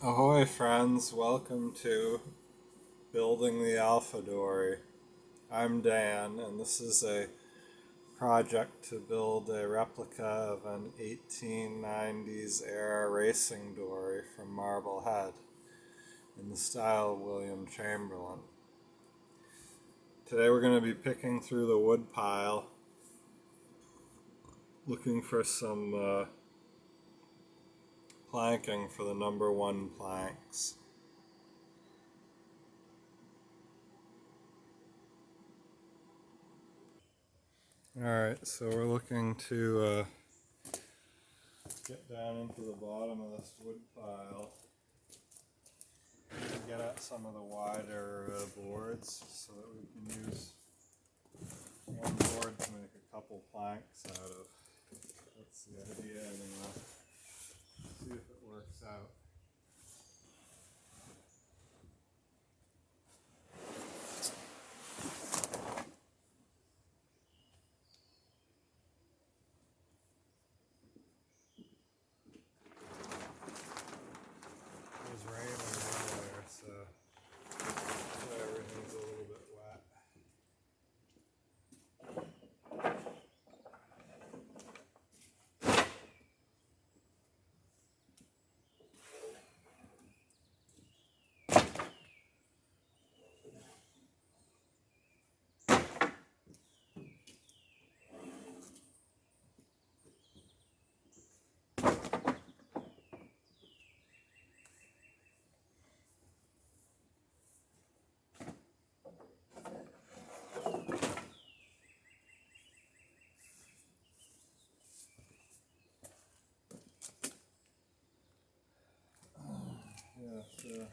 Ahoy friends, welcome to Building the Alpha Dory. I'm Dan and this is a project to build a replica of an 1890s era racing dory from Marblehead in the style of William Chamberlain. Today we're going to be picking through the wood pile looking for some planking for the number 1 planks. Alright, so we're looking to get down into the bottom of this wood pile and get at some of the wider boards so that we can use one board to make a couple planks out of. That's the idea anyway. See if it works out. It was raining earlier, so everything's a little bit wet. Yeah, so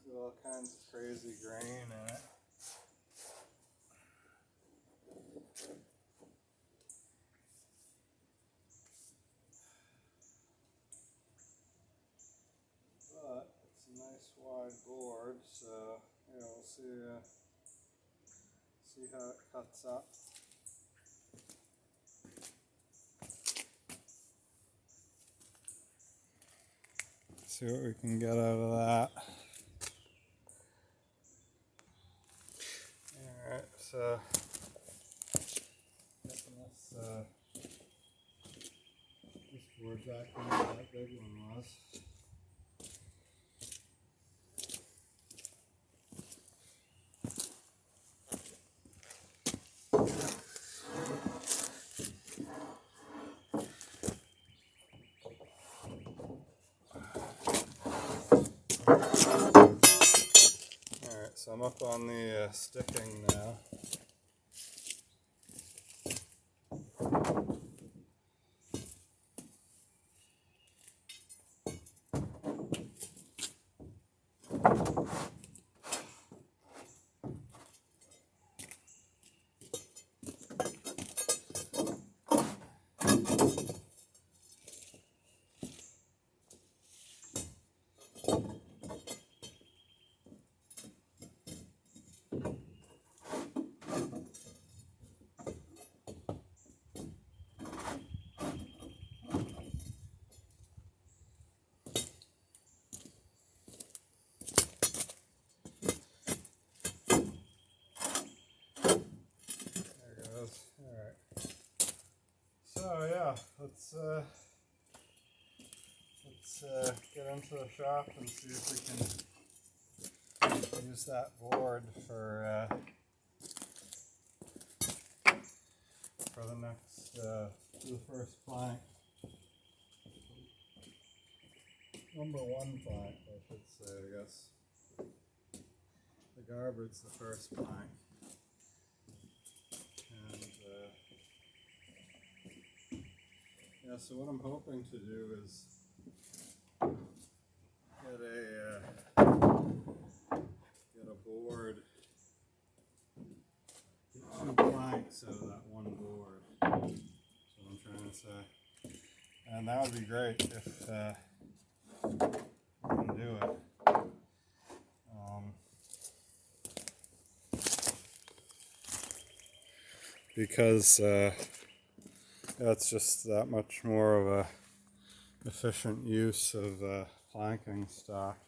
with all kinds of crazy grain in it. But it's a nice wide board, so yeah, we'll see how it cuts up. See what we can get out of that. Alright, so getting this board back in where that big one was. Alright, so I'm up on the sticking now. Alright. So yeah, let's get into the shop and see if we can use that board for the next for the first plank. Number one plank, I should say, I guess. The garboard's the first plank. And yeah, so what I'm hoping to do is get a board, get 2 planks out of that one board. That's what I'm trying to say. And that would be great if we can do it. Because that's just that much more of a efficient use of planking stock.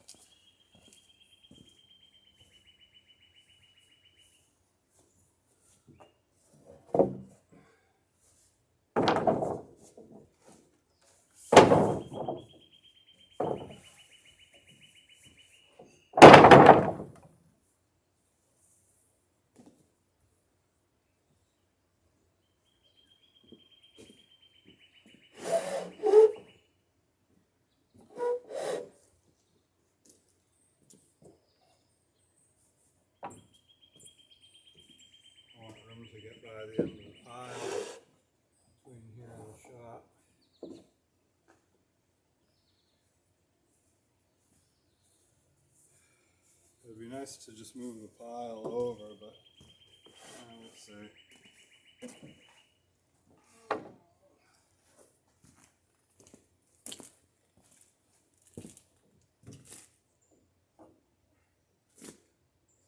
To get by the end of the pile between here and the shop. It would be nice to just move the pile over, but we'll see.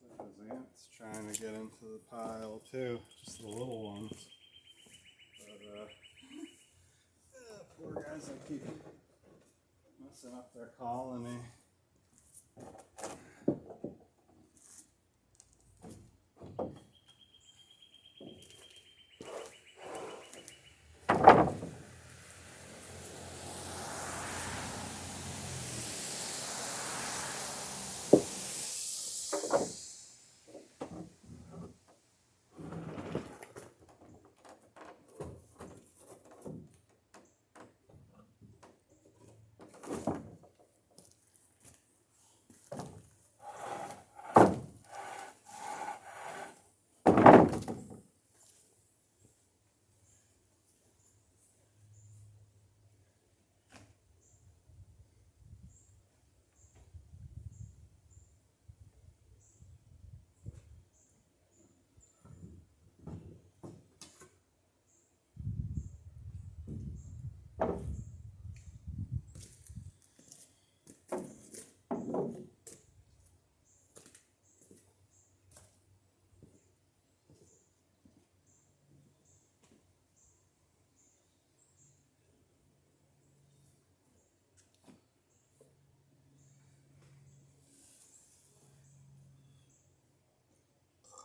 So there's ants trying to get into the pile too, just the little ones. But poor guys that keep messing up their colony.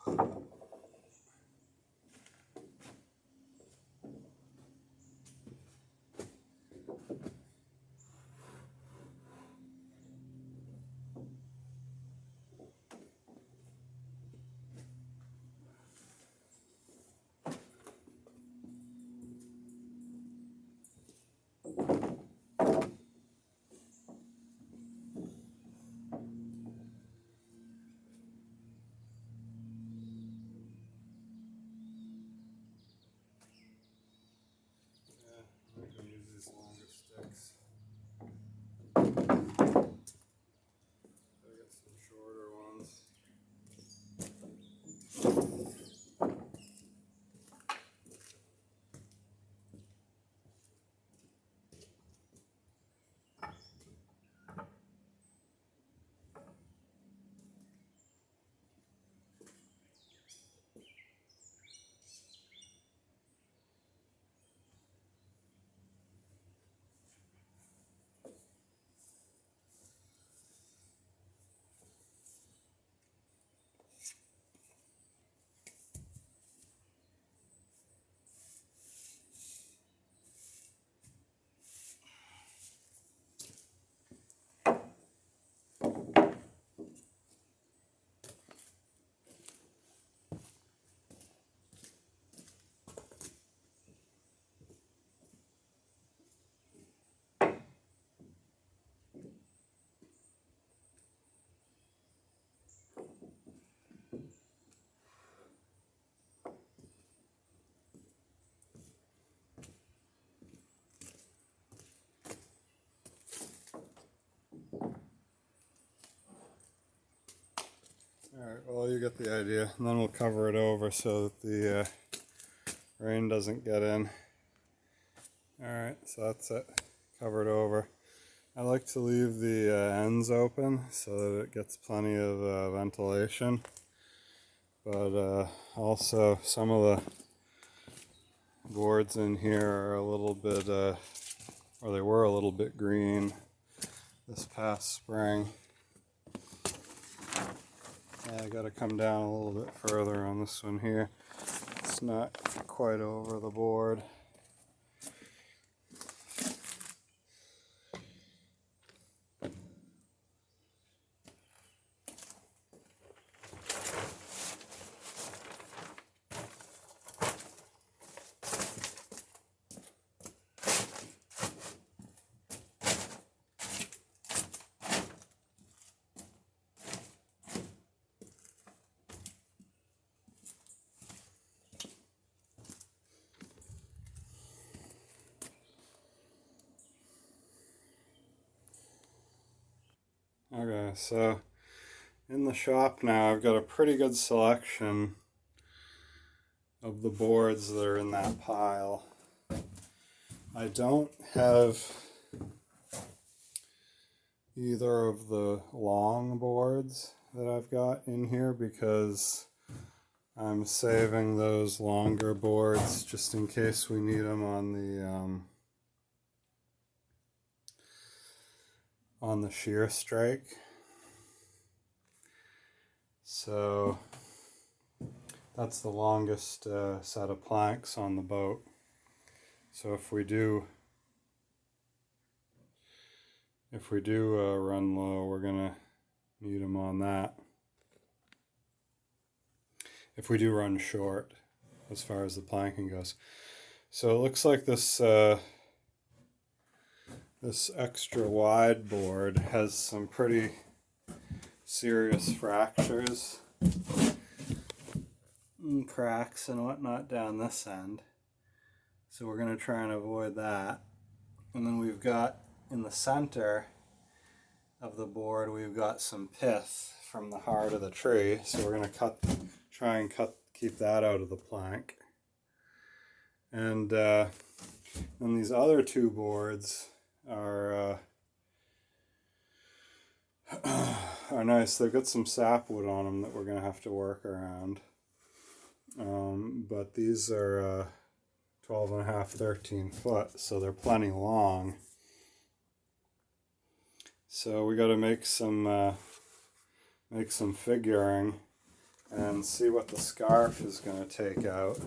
I'm going to use these longer sticks. Gotta get some shorter ones. Alright, well, you get the idea. And then we'll cover it over so that the rain doesn't get in. Alright, so that's it. Cover it over. I like to leave the ends open so that it gets plenty of ventilation. But also some of the boards in here are a little bit, or they were a little bit green this past spring. Yeah, I gotta come down a little bit further on this one here. It's not quite over the board. Okay, so in the shop now I've got a pretty good selection of the boards that are in that pile. I don't have either of the long boards that I've got in here because I'm saving those longer boards just in case we need them on the shear strike. So that's the longest set of planks on the boat. So if we do run low, we're gonna need them on that. If we do run short, as far as the planking goes. So it looks like this this extra wide board has some pretty serious fractures and cracks and whatnot down this end. So we're going to try and avoid that. And then we've got in the center of the board, we've got some pith from the heart of the tree. So we're going to try and keep that out of the plank. And then these other two boards are nice. They've got some sapwood on them that we're going to have to work around. But these are 12 and a half, 13 foot, so they're plenty long. So we got to make some figuring and see what the scarf is going to take out.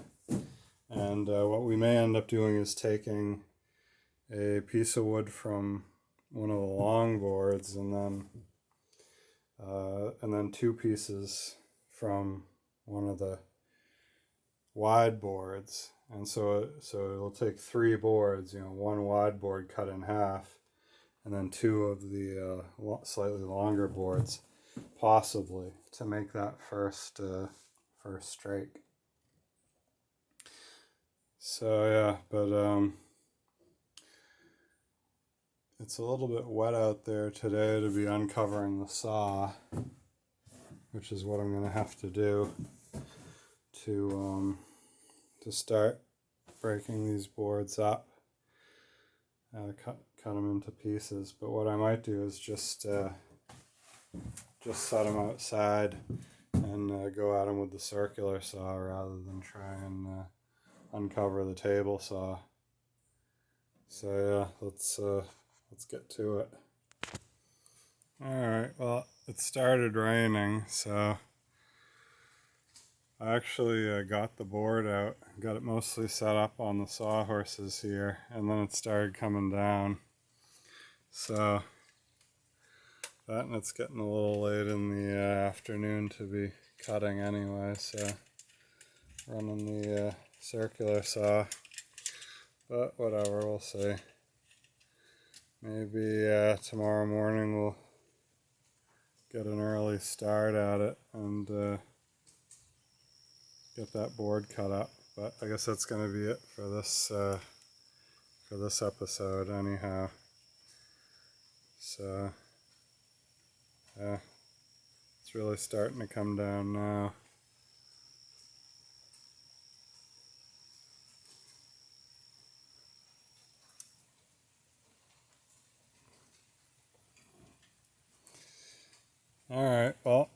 And what we may end up doing is taking a piece of wood from one of the long boards, and then two pieces from one of the wide boards. And so it'll take three boards, one wide board cut in half, and then two of the slightly longer boards, possibly, to make that first strake. So yeah, but it's a little bit wet out there today to be uncovering the saw, which is what I'm going to have to do to start breaking these boards up. Cut them into pieces. But what I might do is just set them outside and go at them with the circular saw rather than try and uncover the table saw. So yeah, let's get to it. Alright, well, it started raining, so I actually got the board out, got it mostly set up on the sawhorses here, and then it started coming down. So that, and it's getting a little late in the afternoon to be cutting anyway, so running the circular saw. But whatever, we'll see. Maybe tomorrow morning we'll get an early start at it and get that board cut up. But I guess that's going to be it for this episode anyhow. So yeah, it's really starting to come down now. Alright, well,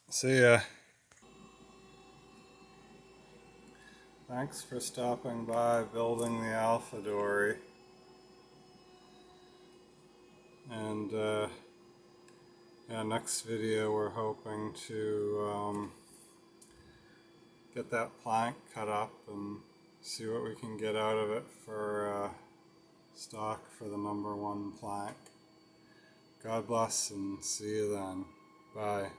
see ya. Thanks for stopping by Building the Alpha Dory. And yeah, next video we're hoping to get that plank cut up and see what we can get out of it for stock for the number 1 plank. God bless and see you then. Bye.